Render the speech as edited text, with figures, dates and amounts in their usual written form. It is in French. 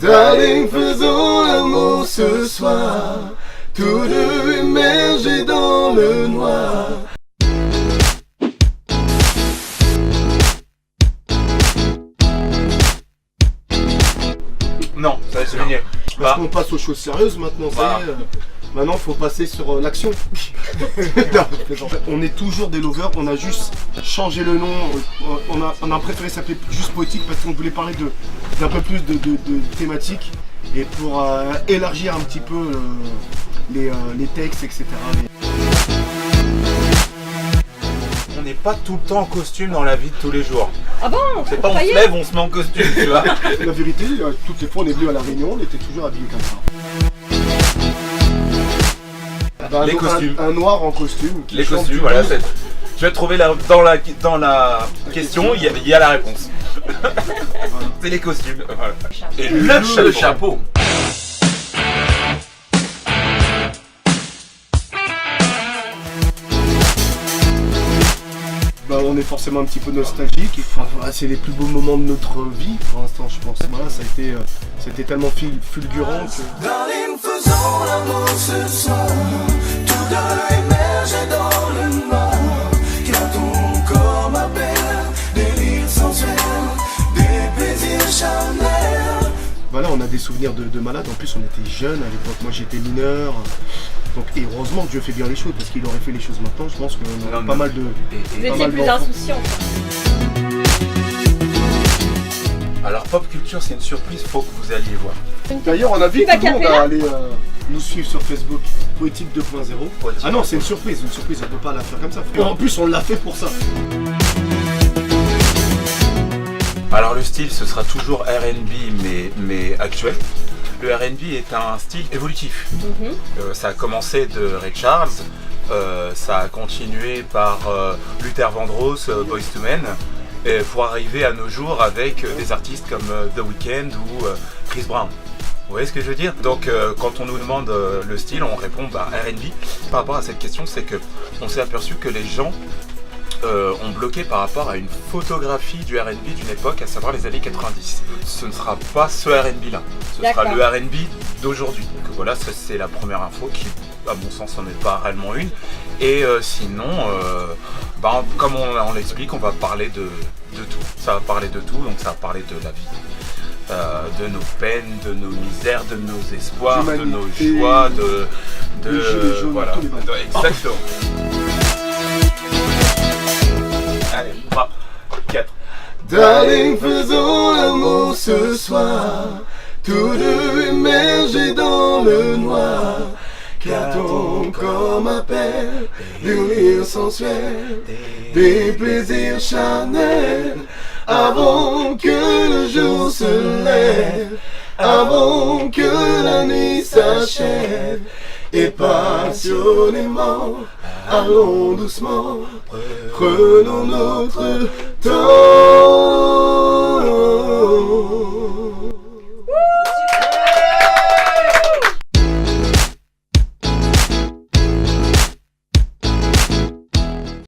Darling, faisons l'amour ce soir, tous deux immergés dans le noir. Non, ça va se finir. Parce qu'on passe aux choses sérieuses maintenant, ça y est. Maintenant, il faut passer sur l'action. On est toujours des lovers, on a juste changé le nom. On a préféré s'appeler juste Poétique parce qu'on voulait parler d'un peu plus de thématiques et pour élargir un petit peu les textes, etc. On n'est pas tout le temps en costume dans la vie de tous les jours. Ah bon? C'est pas on se lève, on se met en costume, tu vois. La vérité, toutes les fois on est venu à la Réunion, on était toujours habillés comme ça. Les costumes. Un noir en costume. Les costumes, voilà. Je vais trouver dans la question, il y a la réponse. C'est les costumes. Voilà. Et le chapeau. On est forcément un petit peu nostalgique. C'est les plus beaux moments de notre vie pour l'instant, je pense. Voilà, ça a été tellement fulgurant que... Darling, faisons l'amour ce soir, tous deux immergés dans le noir, car ton corps m'appelle, délire sensuel, des plaisirs charnels. Voilà, on a des souvenirs de malades. En plus, on était jeunes à l'époque. Moi, j'étais mineur. Donc, et heureusement que Dieu fait bien les choses, parce qu'il aurait fait les choses maintenant. Je pense qu'on a pas mal de... Vous étiez plus insouciant. Alors, Pop Culture, c'est une surprise, faut que vous alliez voir. D'ailleurs, on invite tout le monde à aller nous suivre sur Facebook, Poétique 2.0. Ah non, c'est une surprise, on peut pas la faire comme ça. Et en plus, on l'a fait pour ça. Alors, le style, ce sera toujours R&B, mais actuel. Le R&B est un style évolutif. Ça a commencé de Ray Charles, ça a continué par Luther Vandross, Boyz II Men, et pour arriver à nos jours avec des artistes comme The Weeknd ou Chris Brown. Vous voyez ce que je veux dire? Donc quand on nous demande le style, on répond R&B. Par rapport à cette question, c'est qu'on s'est aperçu que les gens ont bloqué par rapport à une photographie du R&B d'une époque, à savoir les années 90. Ce ne sera pas ce R&B là, ce sera le R&B d'aujourd'hui. Donc voilà, c'est la première info qui, à mon sens, n'en est pas réellement une. Et sinon, comme on l'explique, on va parler de tout. Ça va parler de tout, donc ça va parler de la vie. De nos peines, de nos misères, de nos espoirs, de nos joies, voilà. Exactement. Allez, 3, 4. Darling, faisons l'amour ce soir, tous deux immergés dans le noir, car ton corps m'appelle, délire sensuel, des plaisirs charnels, avant que le jour se lève, avant que la nuit s'achève, et passionnément, allons doucement, prenons notre temps.